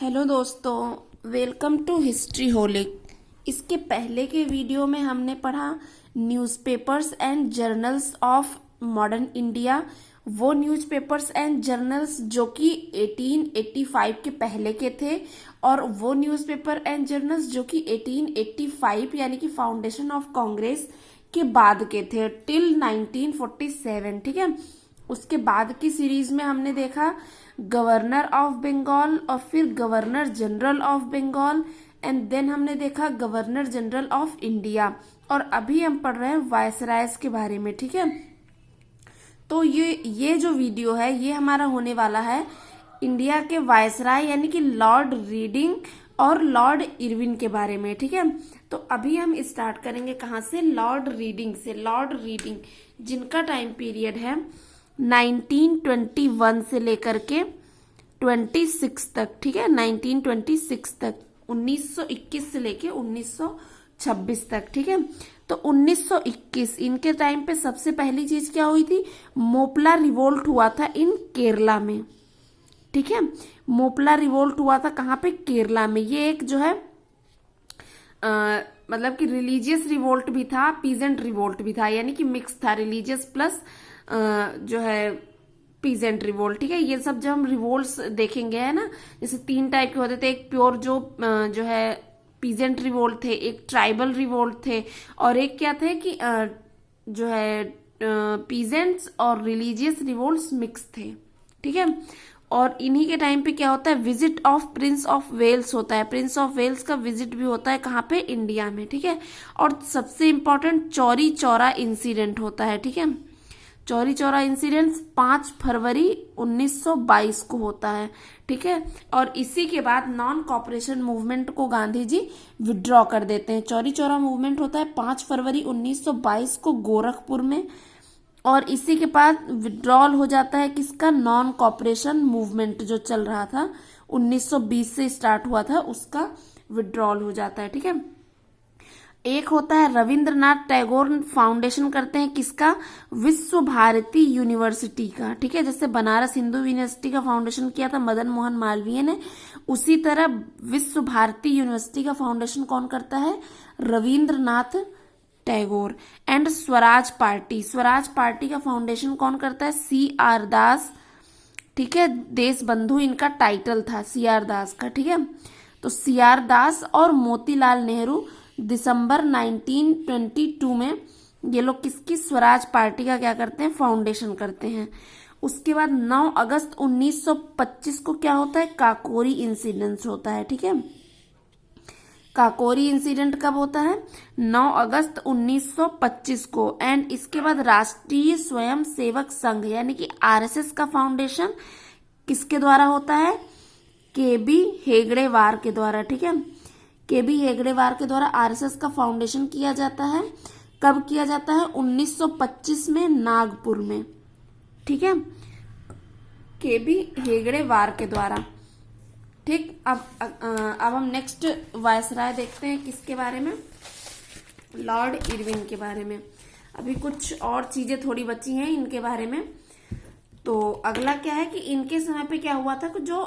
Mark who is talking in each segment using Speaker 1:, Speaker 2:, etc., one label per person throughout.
Speaker 1: Hello दोस्तों, welcome to history holic. इसके पहले के वीडियो में हमने पढ़ा newspapers and journals of modern India. वो न्यूज़पेपर्स एंड जर्नल्स जो कि 1885 के पहले के थे, और वो न्यूज़पेपर एंड जर्नल्स जो कि 1885 यानी कि फाउंडेशन ऑफ कांग्रेस के बाद के थे टिल 1947। ठीक है, उसके बाद की सीरीज में हमने देखा गवर्नर ऑफ बंगाल और फिर governor general of Bengal, and then हमने देखा गवर्नर जनरल ऑफ इंडिया, और अभी हम पढ़ रहे हैं वायसरायस के बारे में। ठीक है, तो ये जो वीडियो है ये हमारा होने वाला है इंडिया के वायसराय यानी कि लॉर्ड रीडिंग और लॉर्ड इरविन के बारे में। ठीक है, तो अभी हम स्टार्ट करेंगे कहाँ से? लॉर्ड रीडिंग से। लॉर्ड रीडिंग जिनका टाइम पीरियड है 1921 से लेकर के 26 तक। ठीक है, 1926 तक, 1921 से लेके 1926 तक। ठीक है, तो 1921 इनके टाइम पे सबसे पहली चीज क्या हुई थी? मोपला रिवोल्ट हुआ था इन केरला में। ठीक है, मोपला रिवोल्ट हुआ था कहाँ पे? केरला में। ये एक जो है मतलब कि रिलीजियस रिवोल्ट भी था, पीजेंट रिवोल्ट भी था, यानी कि मिक्स था, रिलीजियस प्लस जो है पीजेंट रिवोल्ट। ठीक है, ये सब जब हम रिवोल्ट्स देखेंगे है ना, जैसे 3 टाइप के होते थे। एक प्योर जो है पीजेंट रिवोल्ट थे, एक ट्राइबल रिवोल्ट थे, और एक क्या थे कि जो है पीजेंट्स और रिलीजियस रिवोल्ट्स मिक्स थे। ठीक है, और इन्हीं के टाइम पे क्या होता है? Visit of Prince of Wales होता है। प्रिंस ऑफ वेल्स का विजिट भी होता है कहाँ पे? इंडिया में। ठीक है, और सबसे इंपॉर्टेंट चौरी चौरा इंसिडेंट होता है। ठीक है, चौरी चौरा इंसिडेंट 5 फरवरी 1922 को होता है। ठीक है, और इसी के बाद नॉन कॉपरेशन मूवमेंट को गांधी जी विड्रॉ कर देते हैं। चौरी चौरा मूवमेंट होता है 5 फरवरी 1922 को गोरखपुर में, और इसी के बाद विड्रॉल हो जाता है किसका? नॉन कॉपरेशन मूवमेंट जो चल रहा था 1920 से स्टार्ट हुआ था, उसका विड्रॉल हो जाता है। ठीक है, एक होता है रविंद्रनाथ टैगोर फाउंडेशन करते हैं किसका? विश्व भारती यूनिवर्सिटी का। ठीक है, जैसे बनारस हिंदू यूनिवर्सिटी का फाउंडेशन किया था मदन मोहन मालवीय ने, उसी तरह विश्व भारती यूनिवर्सिटी का फाउंडेशन कौन करता है? Rabindranath Tagore. And Swaraj party, Swaraj party का फाउंडेशन कौन करता है? CR दास। ठीक है, देश बंधु इनका टाइटल था CR दास का। ठीक है, तो CR दास और मोतीलाल नेहरू दिसंबर 1922 में ये लोग किसकी? स्वराज पार्टी का क्या करते हैं? फाउंडेशन करते हैं। उसके बाद 9 अगस्त 1925 को क्या होता है? काकोरी इंसिडेंट होता है। ठीक है, काकोरी इंसिडेंट कब होता है? 9 अगस्त 1925 को। एंड इसके बाद राष्ट्रीय स्वयं सेवक संघ यानी कि RSS का फाउंडेशन किसके द्वारा होता है? KB हेगड़ेवार के द्वारा। ठीक है, KB हेगड़ेवार के द्वारा RSS का फाउंडेशन किया जाता है। कब किया जाता है? 1925 में नागपुर में। ठीक है, KB हेगड़ेवार के द्वारा। ठीक, अब हम नेक्स्ट वायसराय देखते हैं किसके बारे में? लॉर्ड इरविन के बारे में। अभी कुछ और चीजें थोड़ी बची हैं इनके बारे में। तो अगला क्या है कि इनके समय पे क्या हुआ था कि जो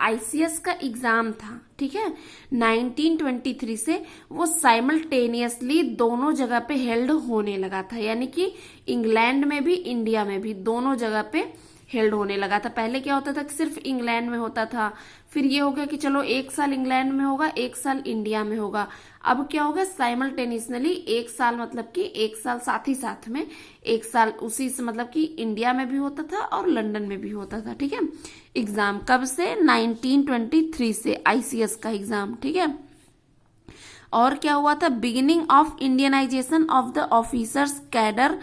Speaker 1: ICS का एग्जाम था, ठीक है, 1923 से वो साइमल्टेनियसली दोनों जगह पे हेल्ड होने लगा था, यानी कि इंग्लैंड में भी इंडिया में भी दोनों जगह पे हेल्ड होने लगा था। पहले क्या होता था कि सिर्फ इंग्लैंड में होता था, फिर ये हो गया कि चलो 1 साल इंग्लैंड में होगा, 1 साल इंडिया में होगा। अब क्या होगा? साइमल्टेनियसली 1 साल, मतलब कि 1 साल साथ ही साथ में 1 साल उसी से, मतलब कि इंडिया में भी होता था और लंदन में भी होता था। ठीक है, एग्जाम कब से? 1923 से ICS का एग्जाम। ठीक है, और क्या हुआ था? Beginning of Indianisation of the officers cadre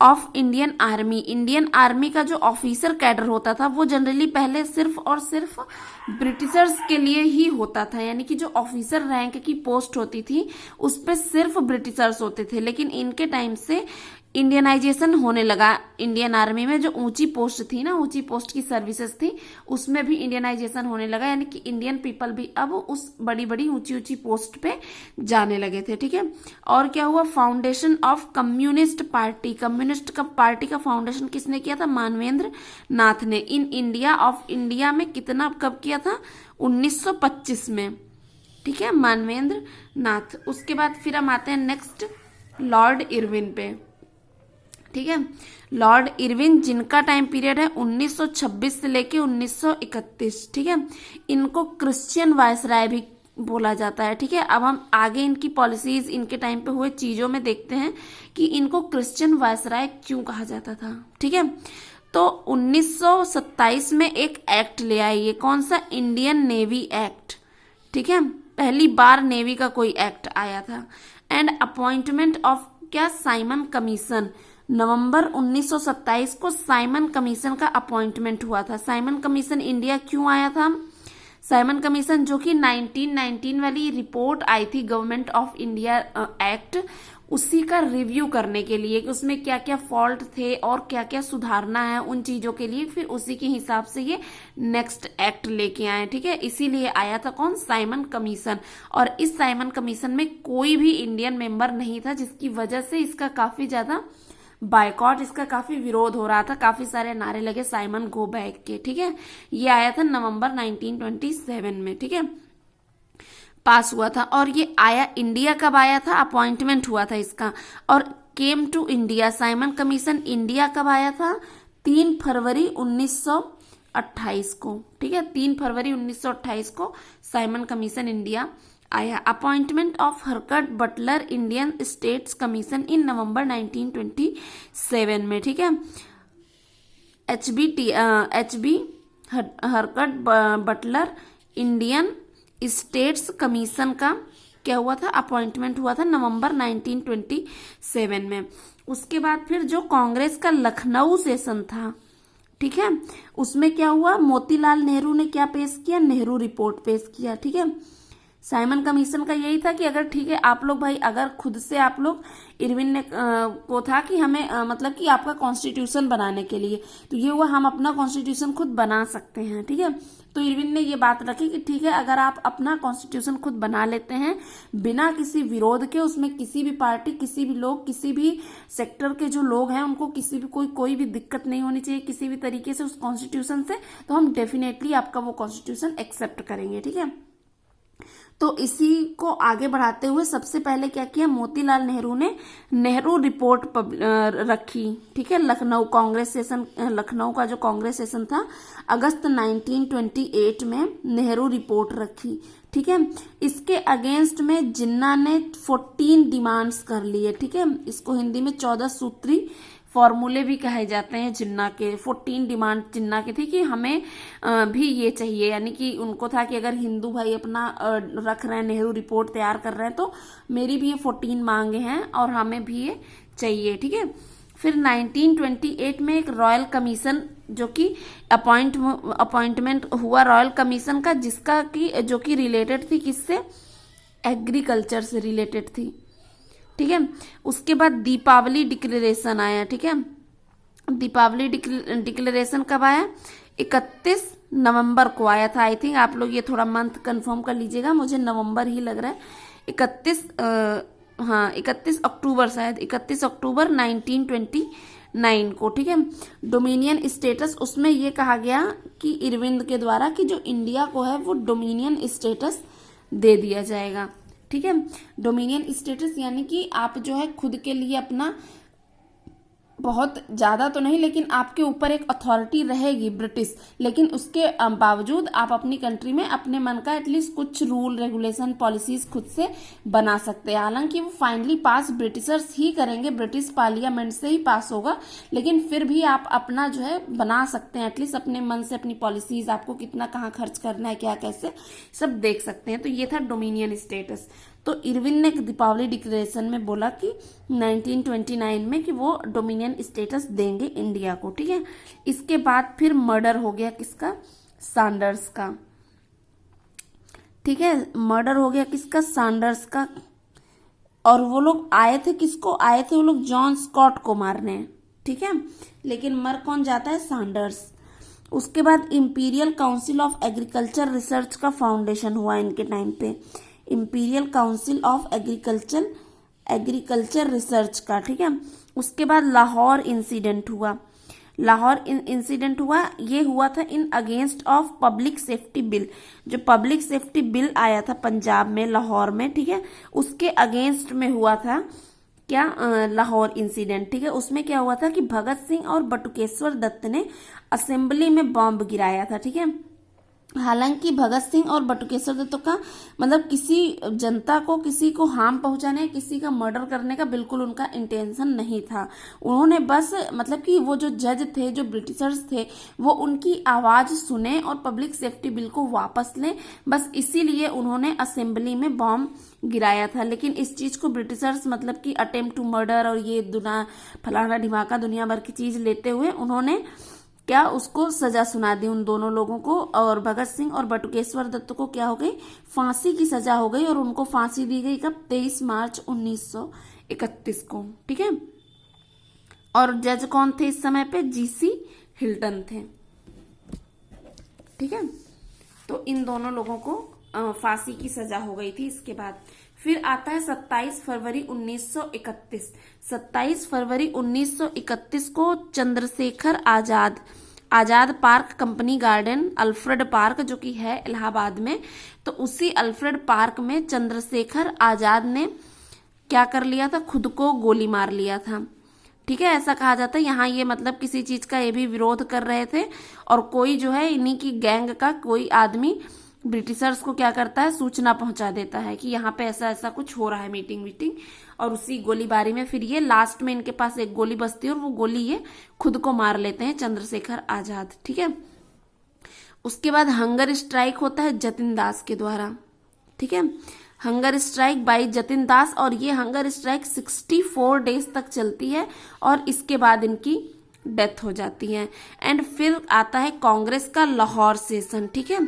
Speaker 1: of Indian army. Indian army का जो ऑफिसर कैडर होता था वो जनरली पहले सिर्फ और सिर्फ ब्रिटिशर्स के लिए ही होता था, यानी कि जो ऑफिसर रैंक की पोस्ट होती थी उस पे सिर्फ ब्रिटिशर्स होते थे। लेकिन इनके टाइम से इंडियनाइजेशन होने लगा इंडियन आर्मी में। जो ऊंची पोस्ट थी ना, ऊंची पोस्ट की सर्विसेज थी, उसमें भी इंडियनाइजेशन होने लगा, यानी कि इंडियन पीपल भी अब उस बड़ी बड़ी ऊंची ऊंची पोस्ट पे जाने लगे थे। ठीक है, और क्या हुआ, foundation of communist party, communist का पार्टी का फाउंडेशन किसने किया था, मानवेंद्र नाथ ने। इन इंडिया ऑफ इंडिया में कितना, कब किया था, 1925 में। ठीक है, मानवेंद्र नाथ। उसके बाद फिर हम आते हैं नेक्स्ट लॉर्ड इरविन पे। ठीक है, लॉर्ड इरविन जिनका टाइम पीरियड है 1926 से लेके 1931। ठीक है, इनको क्रिश्चियन वायसराय भी बोला जाता है। ठीक है, अब हम आगे इनकी पॉलिसीज, इनके टाइम पे हुए चीजों में देखते हैं कि इनको क्रिश्चियन वायसराय क्यों कहा जाता था। ठीक है, तो 1927 में एक एक्ट ले आई, ये कौन सा, इंडियन नेवी एक्ट। ठीक है, पहली बार नेवी का कोई एक्ट आया था। एंड अपॉइंटमेंट ऑफ क्या, साइमन कमीशन, नवंबर 1927 को साइमन कमीशन का अपॉइंटमेंट हुआ था। साइमन कमीशन इंडिया क्यों आया था, साइमन कमीशन जो कि 1919 वाली रिपोर्ट आई थी गवर्नमेंट ऑफ इंडिया एक्ट, उसी का रिव्यू करने के लिए कि उसमें क्या क्या फॉल्ट थे और क्या क्या सुधारना है उन चीजों के लिए, फिर उसी के हिसाब से ये नेक्स्ट एक्ट लेके आए। ठीक है, इसीलिए आया था कौन, साइमन कमीशन। और इस साइमन कमीशन में कोई भी इंडियन मेंबर नहीं था, जिसकी वजह से इसका काफी ज्यादा बायकॉट, इसका काफी विरोध हो रहा था, काफी सारे नारे लगे साइमन गो बैक के। ठीक है, ये आया था नवंबर 1927 में। ठीक है, पास हुआ था। और ये आया इंडिया कब आया था, अपॉइंटमेंट हुआ था इसका, और came to India, Simon Commission India कब आया था, 3 फरवरी 1928 को। ठीक है, 3 फरवरी 1928 को साइमन कमीशन इंडिया आया। Appointment of Harcourt Butler Indian States Commission in November 1927 में। ठीक है, H B Harcourt Butler Indian States Commission का क्या हुआ था, अपॉइंटमेंट हुआ था नवंबर 1927 में। उसके बाद फिर जो कांग्रेस का लखनऊ सेशन था, ठीक है, उसमें क्या हुआ, मोतीलाल नेहरू ने क्या पेश किया, नेहरू रिपोर्ट पेश किया। ठीक है, साइमन कमीशन का यही था कि अगर ठीक है आप लोग भाई, अगर खुद से आप लोग, इरविन ने को था कि हमें मतलब कि आपका कॉन्स्टिट्यूशन बनाने के लिए, तो ये हुआ हम अपना कॉन्स्टिट्यूशन खुद बना सकते हैं। ठीक है, तो इरविन ने ये बात रखी कि ठीक है अगर आप अपना कॉन्स्टिट्यूशन खुद बना लेते हैं बिना किसी विरोध के, उसमें किसी भी पार्टी, किसी भी लोग, किसी भी सेक्टर के जो लोग हैं उनको किसी भी कोई भी दिक्कत नहीं होनी चाहिए किसी भी तरीके से उस कॉन्स्टिट्यूशन से, तो हम डेफिनेटली आपका वो कॉन्स्टिट्यूशन एक्सेप्ट करेंगे। ठीक है, तो इसी को आगे बढ़ाते हुए सबसे पहले क्या किया, मोतीलाल नेहरू ने नेहरू रिपोर्ट रखी। ठीक है, लखनऊ कांग्रेस सेशन, लखनऊ का जो कांग्रेस सेशन था अगस्त 1928 में नेहरू रिपोर्ट रखी। ठीक है, इसके अगेंस्ट में जिन्ना ने 14 डिमांड्स कर लिए। ठीक है, इसको हिंदी में 14 सूत्री फॉर्मूले भी कहे जाते हैं जिन्ना के। 14 डिमांड जिन्ना की थी कि हमें भी ये चाहिए, यानी कि उनको था कि अगर हिंदू भाई अपना रख रहे हैं, नेहरू रिपोर्ट तैयार कर रहे हैं, तो मेरी भी ये 14 मांगे हैं और हमें भी ये चाहिए। ठीक है, फिर 1928 में एक रॉयल कमीशन जो कि अपॉइंटमेंट हुआ रॉयल कमीशन का, जिसका कि जो कि रिलेटेड थी किससे, एग्रीकल्चर से रिलेटेड थी। ठीक है, उसके बाद दीपावली डिक्लेरेशन आया। ठीक है, दीपावली डिक्लेरेशन कब आया, 31 नवंबर को आया था। आई थिंक आप लोग ये थोड़ा मंथ कंफर्म कर लीजिएगा, मुझे नवंबर ही लग रहा है। 31 अक्टूबर, शायद 31 अक्टूबर 1929 को। ठीक है, डोमिनियन स्टेटस, उसमें ये कहा गया कि इरविन के द्वारा कि जो इंडिया को है वो डोमिनियन स्टेटस दे दिया जाएगा। ठीक है, डोमिनियन स्टेटस यानी कि आप जो है खुद के लिए अपना, बहुत ज्यादा तो नहीं लेकिन आपके ऊपर एक अथॉरिटी रहेगी ब्रिटिश, लेकिन उसके बावजूद आप अपनी कंट्री में अपने मन का एटलीस्ट कुछ रूल रेगुलेशन पॉलिसीज खुद से बना सकते हैं। हालांकि वो फाइनली पास ब्रिटिशर्स ही करेंगे, ब्रिटिश पार्लियामेंट से ही पास होगा, लेकिन फिर भी आप अपना जो है बना सकते हैं, एटलीस्ट अपने मन से अपनी पॉलिसीज, आपको कितना कहाँ खर्च करना है, क्या कैसे, सब देख सकते हैं। तो ये था डोमिनियन स्टेटस। तो इरविन ने दीपावली डिक्लेरेशन में बोला कि 1929 में कि वो डोमिनियन स्टेटस देंगे इंडिया को। ठीक है, इसके बाद फिर मर्डर हो गया किसका, सैंडर्स का। ठीक है, मर्डर हो गया किसका, सैंडर्स का। और वो लोग आए थे, किसको आए थे वो लोग? जॉन स्कॉट को मारने, ठीक है। लेकिन मर कौन जाता है? सैंडर्स। उसके बाद imperial council of agriculture research का फाउंडेशन हुआ इनके टाइम पे, imperial council of agriculture research का, ठीक है। उसके बाद लाहौर इंसिडेंट हुआ, लाहौर इंसिडेंट हुआ, ये हुआ था in against of public safety bill, जो पब्लिक सेफ्टी बिल आया था पंजाब में, लाहौर में, ठीक है, उसके अगेंस्ट में हुआ था क्या? लाहौर इंसिडेंट, ठीक है। उसमें क्या हुआ था कि भगत सिंह और बटुकेश्वर दत्त ने असेंबली में बॉम्ब गिराया था, ठीक है। हालांकि भगत सिंह और बटुकेश्वर दत्त का मतलब किसी जनता को, किसी को हार्म पहुंचाने, किसी का मर्डर करने का बिल्कुल उनका इंटेंशन नहीं था। उन्होंने बस मतलब कि वो जो जज थे, जो ब्रिटिशर्स थे, वो उनकी आवाज सुने और पब्लिक सेफ्टी बिल को वापस लें, बस इसीलिए उन्होंने असेंबली में बॉम्ब गिराया था। लेकिन इस चीज को ब्रिटिशर्स मतलब कि अटेम्प्ट टू मर्डर और ये दुना फलाना ढिमाका दुनिया भर की चीज लेते हुए उन्होंने क्या उसको सजा सुना दी उन दोनों लोगों को, और भगत सिंह और बटुकेश्वर दत्त को क्या हो गई? फांसी की सजा हो गई। और उनको फांसी दी गई कब? 23 मार्च 1931 को, ठीक है। और जज कौन थे इस समय पे? जीसी हिल्टन थे, ठीक है। तो इन दोनों लोगों को फांसी की सजा हो गई थी। इसके बाद फिर आता है 27 फरवरी 1931। 27 फरवरी 1931 को Chandrashekhar Azad Park, Company Garden, Alfred Park जो कि है इलाहाबाद में, तो उसी अल्फ्रेड पार्क में चंद्रशेखर आजाद ने क्या कर लिया था? खुद को गोली मार लिया था, ठीक है। ऐसा कहा जाता है यहाँ, ये मतलब किसी चीज का ये भी विरोध कर रहे थे, और कोई जो है इन्हीं की गैंग का कोई आदमी ब्रिटिशर्स को क्या करता है? सूचना पहुंचा देता है कि यहाँ पे ऐसा ऐसा कुछ हो रहा है, मीटिंग, और उसी गोलीबारी में फिर ये लास्ट में इनके पास एक गोली बचती है और वो गोली ये खुद को मार लेते हैं, चंद्रशेखर आजाद, ठीक है। उसके बाद हंगर स्ट्राइक होता है जतिन दास के द्वारा, ठीक है। हंगर स्ट्राइक बाई जतिन दास, और ये हंगर स्ट्राइक 64 डेज तक चलती है और इसके बाद इनकी डेथ हो जाती है। एंड फिर आता है कांग्रेस का लाहौर सेशन, ठीक है।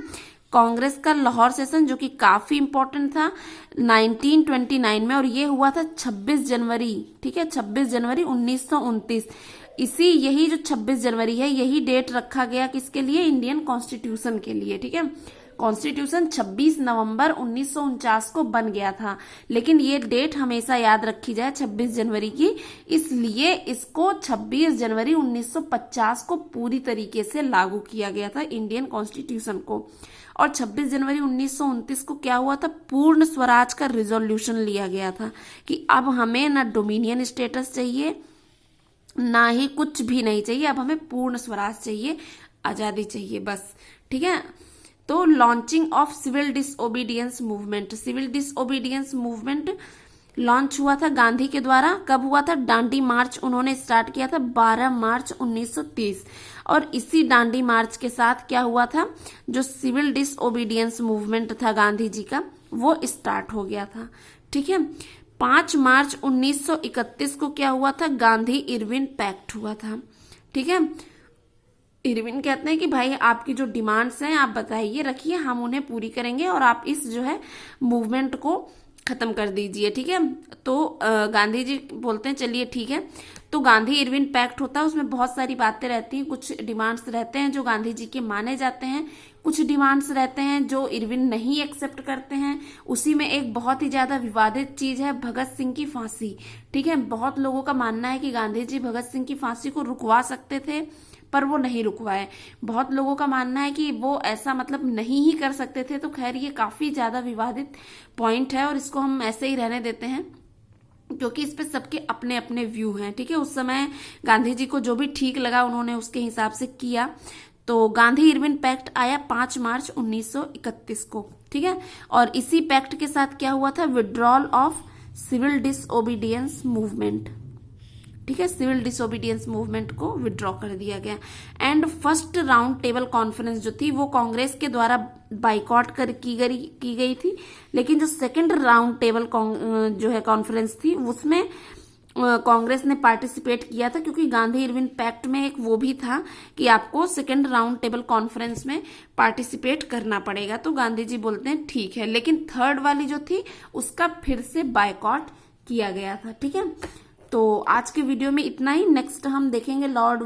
Speaker 1: कांग्रेस का लाहौर सेशन जो कि काफी इंपॉर्टेंट था 1929 में, और ये हुआ था 26 जनवरी, ठीक है, 26 जनवरी 1929। यही जो 26 जनवरी है, यही डेट रखा गया किसके लिए? इंडियन कॉन्स्टिट्यूशन के लिए, ठीक है। कॉन्स्टिट्यूशन 26 नवंबर 1949 को बन गया था, लेकिन ये डेट हमेशा याद रखी जाए 26 जनवरी की, इसलिए इसको 26 जनवरी 1950 को पूरी तरीके से लागू किया गया था इंडियन कॉन्स्टिट्यूशन को। और 26 जनवरी 1929 को क्या हुआ था? पूर्ण स्वराज का रिजोल्यूशन लिया गया था कि अब हमें ना डोमिनियन स्टेटस चाहिए, ना ही कुछ भी नहीं चाहिए, अब हमें पूर्ण स्वराज चाहिए, आजादी चाहिए, बस, ठीक है। तो launching of civil disobedience movement, civil disobedience movement launch हुआ था गांधी के द्वारा। कब हुआ था? डांडी मार्च उन्होंने स्टार्ट किया था 12 मार्च 1930, और इसी डांडी मार्च के साथ क्या हुआ था? जो सिविल डिसओबीडियंस मूवमेंट था गांधी जी का, वो स्टार्ट हो गया था, ठीक है। 5 मार्च 1931 को क्या हुआ था? गांधी इरविन पैक्ट हुआ था, ठीक है। इरविन कहते हैं कि भाई आपकी जो डिमांड्स हैं आप बताइए, रखिए, हम उन्हें पूरी करेंगे और आप इस जो है मूवमेंट को खत्म कर दीजिए, ठीक है। तो गांधी जी बोलते हैं चलिए ठीक है। तो गांधी इरविन पैक्ट होता है, उसमें बहुत सारी बातें रहती हैं, कुछ डिमांड्स रहते हैं जो गांधी जी के माने जाते हैं, कुछ डिमांड्स रहते हैं जो इरविन नहीं एक्सेप्ट करते हैं। उसी में एक बहुत ही ज्यादा विवादित चीज है भगत सिंह की फांसी, ठीक है। बहुत लोगों का मानना है कि गांधी जी भगत सिंह की फांसी को रुकवा सकते थे, पर वो नहीं रुकवाए। बहुत लोगों का मानना है कि वो ऐसा मतलब नहीं ही कर सकते थे। तो खैर ये काफी ज्यादा विवादित पॉइंट है और इसको हम ऐसे ही रहने देते हैं क्योंकि इस पे सबके अपने अपने व्यू हैं, ठीक है। उस समय गांधी जी को जो भी ठीक लगा उन्होंने उसके हिसाब से किया। तो गांधी इरविन पैक्ट आया 5 मार्च 1931 को, ठीक है। और इसी पैक्ट के साथ क्या हुआ था? Withdrawal of civil disobedience movement, ठीक है। सिविल डिसोबीडियंस मूवमेंट को विड्रॉ कर दिया गया। And first round table conference जो थी वो कांग्रेस के द्वारा बाइकआउट की गई थी, लेकिन जो सेकंड राउंड टेबल जो है कॉन्फ्रेंस थी उसमें कांग्रेस ने पार्टिसिपेट किया था, क्योंकि गांधी इरविन पैक्ट में एक वो भी था कि आपको सेकंड राउंड टेबल कॉन्फ्रेंस में पार्टिसिपेट करना पड़ेगा। तो गांधी जी बोलते हैं ठीक है, लेकिन थर्ड वाली जो थी उसका फिर से बाइकआउट किया गया था। ठीक है, तो आज के वीडियो में इतना ही। नेक्स्ट हम देखेंगे Lord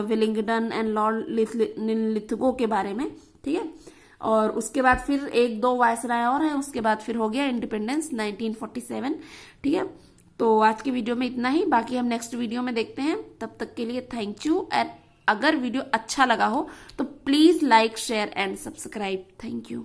Speaker 1: Willingdon and Lord Lithgow के बारे में। ठीक है, और उसके बाद फिर एक दो वायसराय और है, उसके बाद फिर हो गया इंडिपेंडेंस 1947। ठीक है, तो आज की वीडियो में इतना ही, बाकी हम नेक्स्ट वीडियो में देखते हैं। तब तक के लिए थैंक यू। एंड अगर वीडियो अच्छा लगा हो तो please like share and subscribe. Thank you.